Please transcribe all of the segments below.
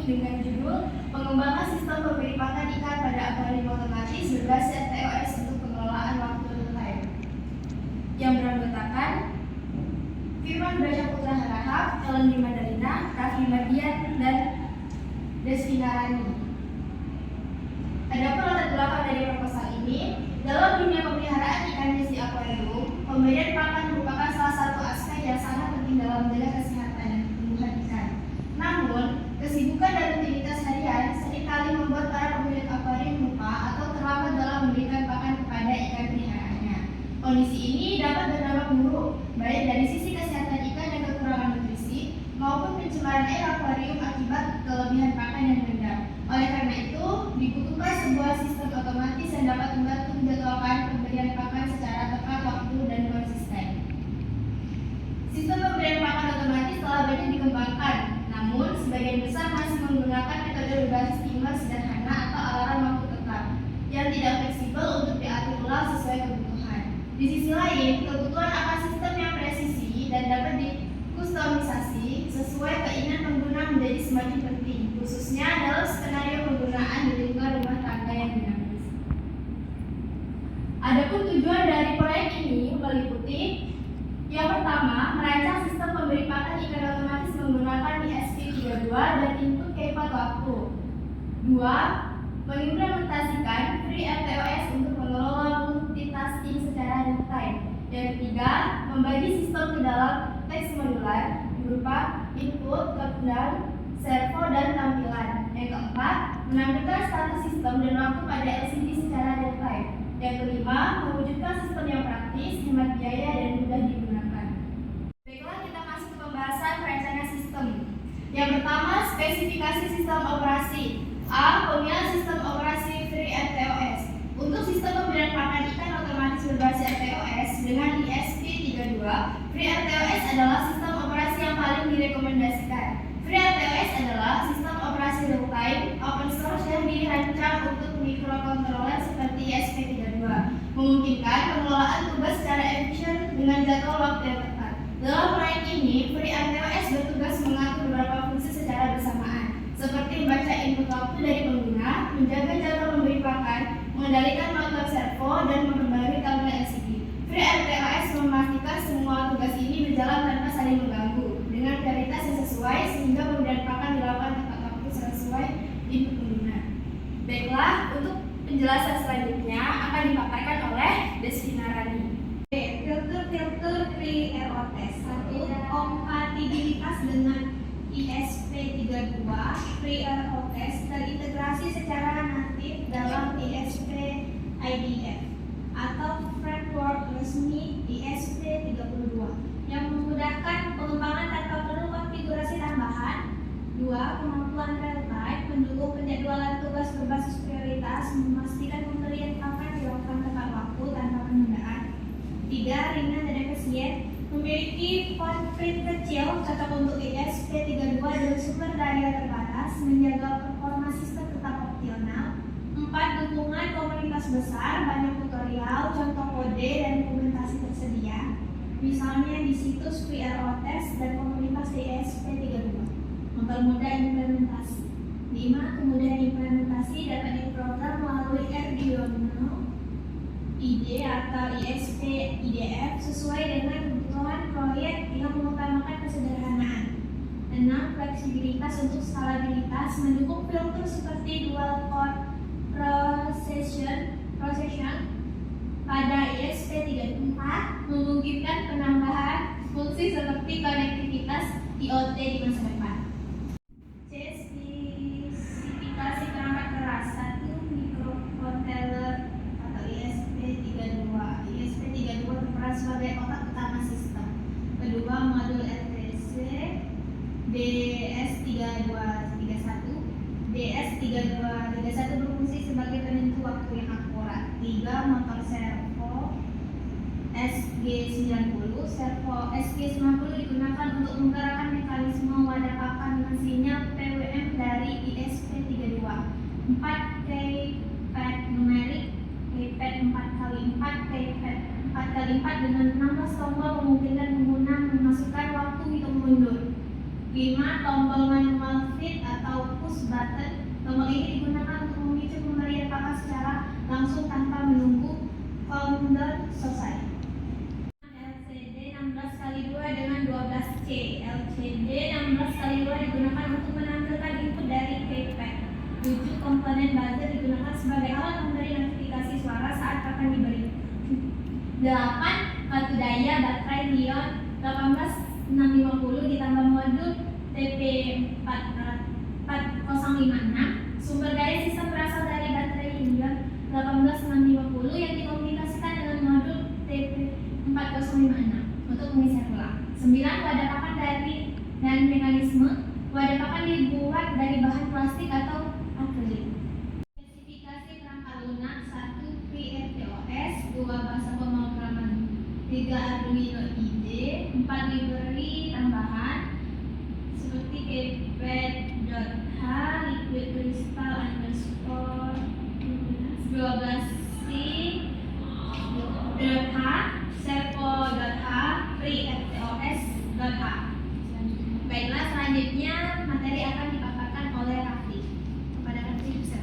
dengan judul Pengembangan Sistem Pemberi Pakan Ikan pada Akuarium Otomatis berbasis TOS untuk Pengelolaan Waktu Real-Time, yang beranggotakan Firman Brajaputra Harahap, Ellen Dimadalina, Raffi Mardian, dan Desvina Rani. Adapun latar belakang dari proposal ini, dalam dunia pemeliharaan ikan di akuarium, pemberian pakan merupakan salah satu aspek yang sangat penting dalam menjaga kesehatan dan pertumbuhan ikan. Namun, kesibukan dan rutinitas harian seringkali membuat para pemilik akuarium lupa atau terlambat dalam memberikan pakan kepada ikan peliharaannya. Kondisi ini dapat berdampak buruk, baik dari sisi kesehatan ikan yang kekurangan nutrisi, maupun pencemaran air akuarium akibat kelebihan pakan yang rendah. Oleh karena itu, dibutuhkan sebuah sistem otomatis yang dapat membantu menjadwalkan pemberian pakan secara tepat waktu dan konsisten. Sistem pemberian pakan otomatis telah banyak dikembangkan, namun sebagian besar masih menggunakan metode berbasis timer sederhana atau alarm waktu tetap yang tidak fleksibel untuk diatur ulang sesuai kebutuhan. Di sisi lain, kebutuhan akan sistem yang presisi dan dapat dikustomisasi sesuai keinginan pengguna menjadi semakin penting, khususnya dalam skenario penggunaan di lingkungan rumah tangga yang dinamis. Adapun tujuan dari proyek ini meliputi: yang pertama, merancang sistem pemberi pakan ikan otomatis menggunakan ISP32 dan input keempat waktu. 2. Mengimplementasikan Free RTOS untuk mengelola multitasking secara real time. Yang ketiga, membagi sistem ke dalam teks modular berupa input, countdown, servo, dan tampilan. Yang keempat, menampilkan status sistem dan waktu pada LCD secara real time. Yang kelima, mewujudkan sistem yang praktis, hemat biaya, dan mudah digunakan. Baiklah, kita masuk ke pembahasan perancangan sistem. Yang pertama, spesifikasi sistem operasi. A. Pemilihan sistem operasi Free RTOS. Untuk sistem pemberian pakan ikan otomatis berbasis RTOS dengan ISP32, Free RTOS adalah sistem operasi yang paling direkomendasikan. Free RTOS adalah sistem operasi real-time, open source yang dirancang untuk mikrokontroler seperti ISP32, memungkinkan pengelolaan tugas secara efisien dengan jadwal waktu yang tepat. Dalam proyek ini, Free RTOS bertugas mengatur beberapa fungsi secara bersamaan, seperti membaca input waktu dari pengguna, menjaga jadwal memberi pakan, mengendalikan motor servo, dan memperbarui tampilan LCD. Free RTOS memastikan semua tugas ini berjalan tanpa saling mengganggu, dengan prioritas yang sesuai sehingga pemberian pakan dilakukan tepat waktu sesuai input pengguna. Baiklah, untuk penjelasan selanjutnya akan dipaparkan oleh Desvina Rani. Filter Free RTOS. 1. Kompatibilitas dengan ISP32. Free RTOS terintegrasi secara natif dalam ISP IDF atau framework resmi ISP32 yang memudahkan pengembangan tanpa perlu konfigurasi tambahan. 2. Kemampuan real-time mendukung penjadwalan tugas berbasis prioritas, memastikan pemberian pakan dilakukan tepat waktu tanpa penundaan. 3. Ringan dan efisien, memiliki footprint kecil, cocok untuk ISP32 dengan sumber daya terbatas, menjaga performa sistem tetap optimal. 4. Dukungan komunitas besar, banyak tutorial, contoh kode, dan dokumentasi tersedia, misalnya di situs Free RTOS dan komunitas ISP32. Mempermudah implementasi. 5. Kemudahan implementasi dapat diprogram melalui Arduino IDE atau ISP IDF sesuai dengan kebutuhan proyek yang mengutamakan kesederhanaan. 6. Fleksibilitas untuk skalabilitas, mendukung filter seperti dual core procession pada ISP34, memungkinkan penambahan fungsi seperti konektivitas IoT di masa depan. Spesifikasi perangkat keras. 1. Microcontroller atau ISP32. ISP32 berperan sebagai otak utama sistem. Kedua, modul RTC DS3231. DS3231 berfungsi sebagai penentu waktu yang akurat. 3. Motor servo SG90. Servo SG90 digunakan untuk menggerakkan mekanisme wadah pakan dengan sinyal PWM dari ISP32. 4. Keypad numerik. Keypad 4x4. Keypad 4x4 dengan 16 tombol memungkinkan pengguna memasukkan waktu hitung mundur. 5. Tombol manual fit atau push button. Tombol ini digunakan untuk memicu pemberian pakan secara langsung tanpa menunggu countdown selesai. LCD 16x2 dengan 12C. LCD 16x2 digunakan untuk menampilkan input dari keypad. 7. Komponen buzzer digunakan sebagai alat memberi notifikasi suara saat akan diberi. 8. Kartu daya baterai Lion 18650 ditambah modul TP4056. Sumber daya sistem berasal dari baterai Lion 18650 yang dikomunikasikan dengan modul TP4056 untuk pengisian ulang. 9. Wadah pakan dan mekanisme. Wadah pakan dibuat dari bahan plastik atau akrilik. Spesifikasi perangkat lunak: 1. FreeRTOS, 2. Bahasa pemrograman, 3. Arduino IDE, 4. Library tambahan seperti keypad.h, liquid crystal underscore 12c .h, servo.h, freeRTOS.h. Baiklah, selanjutnya materi akan dipaparkan oleh Raffi. Kepada Raffi bisa.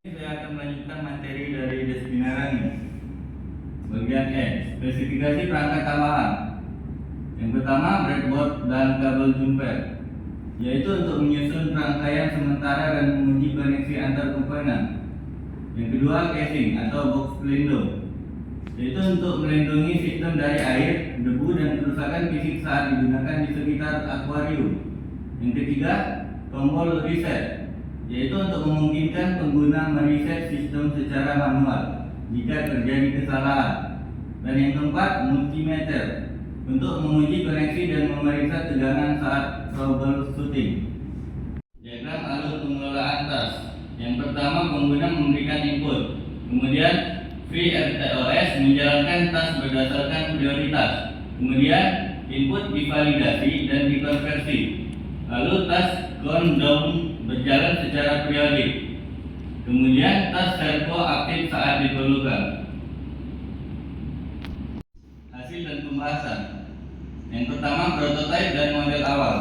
Saya akan melanjutkan materi dari Desbinarani. Bagian E, spesifikasi perangkat tambahan. Yang pertama, breadboard dan kabel jumper, yaitu untuk menyusun rangkaian sementara dan menguji koneksi antar komponen. Yang kedua, casing atau box pelindung, yaitu untuk melindungi sistem dari air, debu, dan kerusakan fisik saat digunakan di sekitar akuarium. Yang ketiga, tombol reset, yaitu untuk memungkinkan pengguna mereset sistem secara manual jika terjadi kesalahan. Dan yang keempat, multimeter, untuk menguji koneksi dan memeriksa tegangan saat troubleshooting. Diagram alur pengelolaan tas. Yang pertama, pengguna memberikan input, kemudian FreeRTOS menjalankan tas berdasarkan prioritas, kemudian input divalidasi dan dikonversi, lalu tas countdown berjalan secara periodik, kemudian tas servo aktif saat diperlukan. Hasil dan pembahasan. Yang pertama, prototipe dan model awal.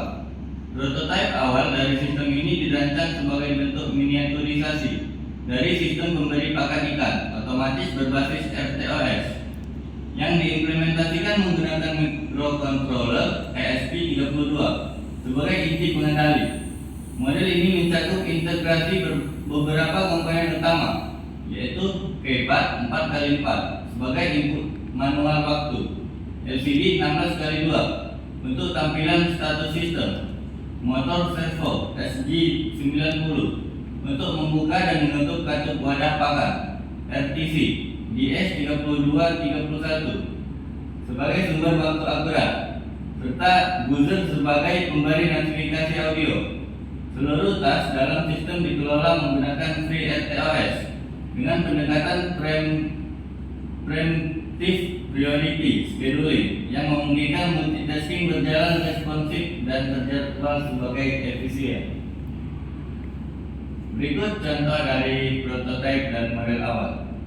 Prototipe awal dari sistem ini dirancang sebagai bentuk miniaturisasi dari sistem pemberi pakan ikan otomatis berbasis RTOS yang diimplementasikan menggunakan microcontroller ESP32 sebagai inti pengendali. Model ini mencakup integrasi beberapa komponen utama, yaitu keypad 4x4 sebagai input manual waktu, LCD 16x2 untuk tampilan status sistem, motor servo SG90 untuk membuka dan menutup katup wadah pakan, RTC DS3231 sebagai sumber waktu akurat, serta buzzer sebagai pemberi notifikasi audio. Seluruh tas dalam sistem dikelola menggunakan FreeRTOS dengan pendekatan preemptive priority scheduling yang memungkinkan multitasking berjalan responsif dan terjadwal sebagai efisien. Berikut contoh dari prototipe dan model awal.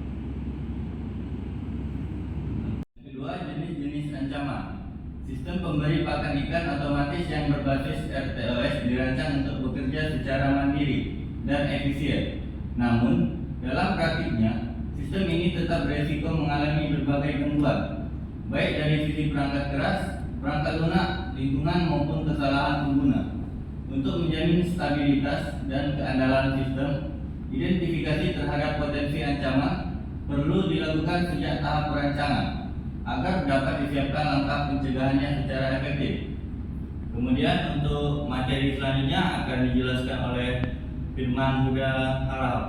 Kedua, jenis-jenis ancaman. Sistem pemberi pakan ikan otomatis yang berbasis RTOS dirancang untuk bekerja secara mandiri dan efisien. Namun, dalam praktiknya, sistem ini tetap beresiko mengalami berbagai gangguan, baik dari sisi perangkat keras, perangkat lunak, lingkungan maupun kesalahan pengguna. Untuk menjamin stabilitas dan keandalan sistem, identifikasi terhadap potensi ancaman perlu dilakukan sejak tahap perancangan agar dapat disiapkan langkah pencegahannya secara efektif. Kemudian untuk materi selanjutnya akan dijelaskan oleh Firman Huda Halal.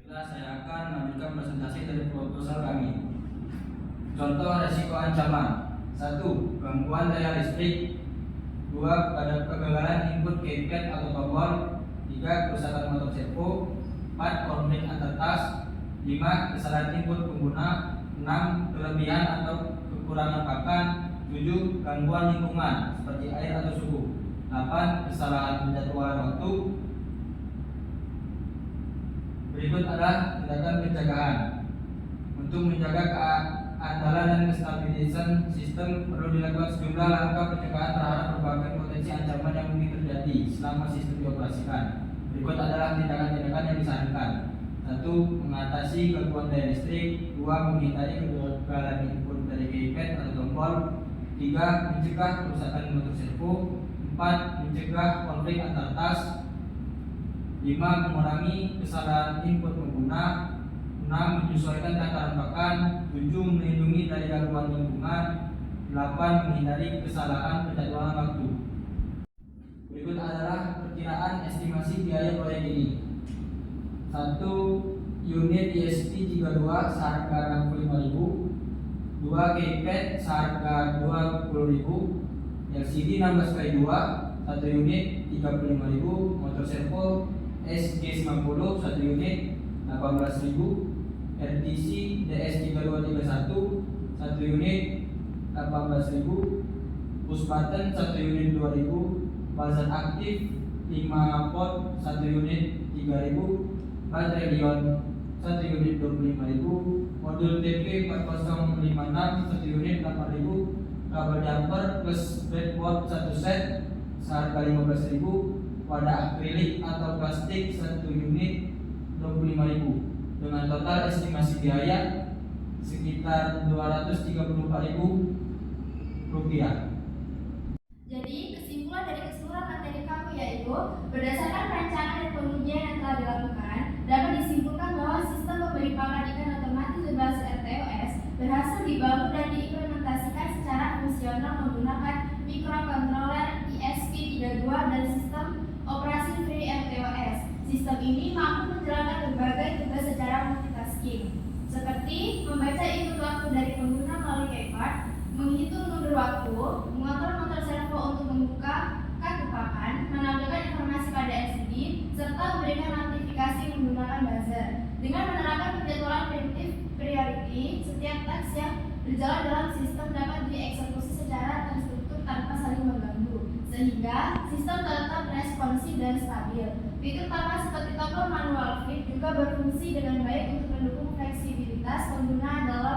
Saya akan melanjutkan presentasi dari proposal kami. Contoh resiko ancaman: 1. Gangguan daya listrik. 2. Pada kegagalan input keypad atau tombol. 3. Kerusakan motor servo. 4. Konflik antar tas. 5. Kesalahan input pengguna. 6. Kelebihan atau kekurangan pakan. 7. Gangguan lingkungan seperti air atau suhu. 8. Kesalahan penjadwalan waktu. Berikut adalah tindakan pencegahan untuk menjaga keandalan dan kestabilan optimization sistem perlu dilakukan sejumlah langkah pencegahan terhadap berbagai potensi ancaman yang mungkin terjadi selama sistem dioperasikan. Berikut adalah tindakan-tindakan yang disarankan. 1. Mengatasi gangguan daya listrik. 2. Menghindari kegagalan input dari keypad atau tombol. 3. Mencegah kerusakan motor servo. 4. Mencegah konflik antar tas. 5. Mengurangi kesalahan input pengguna. 6. Menyesuaikan takaran pakan. 7. Melindungi dari gangguan lingkungan. 8. Menghindari kesalahan penjadwalan waktu. Berikut adalah perkiraan estimasi biaya proyek ini. 1. Unit ESP32 seharga 65.000. 2. Keypad seharga 20.000. LCD 16x2 1 unit 35.000. Motor servo SG90 1 unit 18.000. RTC DS3231 1 unit 18.000. Push button 1 unit 2.000. Buzzer aktif 5 volt 1 unit 3.000. Baterai Lion 1 unit 25.000. Modul TP 4056 1 unit 8.000. Kabel jumper plus breadboard 1 set seharga 15.000. Wadah akrilik atau plastik 1 unit 25.000. Dengan total estimasi biaya sekitar Rp234.000. Jadi, kesimpulan dari keseluruhan materi kamu yaitu berdasarkan perencanaan dan pengujian yang telah dilakukan, dapat disimpulkan bahwa sistem pemberi pakan ikan otomatis berbasis RTOS berhasil dibangun dan diimplementasikan secara fungsional menggunakan microcontroller ESP32 dan sistem operasi free RTOS. Sistem ini mampu menjalankan berbagai tugas secara multitasking, seperti membaca input waktu dari pengguna melalui keypad, menghitung mundur waktu, mengontrol motor servo untuk membuka kartu pakan, menampilkan informasi pada LCD, serta memberikan notifikasi menggunakan buzzer. Dengan menerapkan penjadwalan predictive priority, setiap task yang berjalan dalam sistem dapat dieksekusi secara terstruktur tanpa saling mengganggu, sehingga sistem tetap responsif dan stabil. Fitur utama seperti tombol manual flip juga berfungsi dengan baik untuk mendukung fleksibilitas pengguna dalam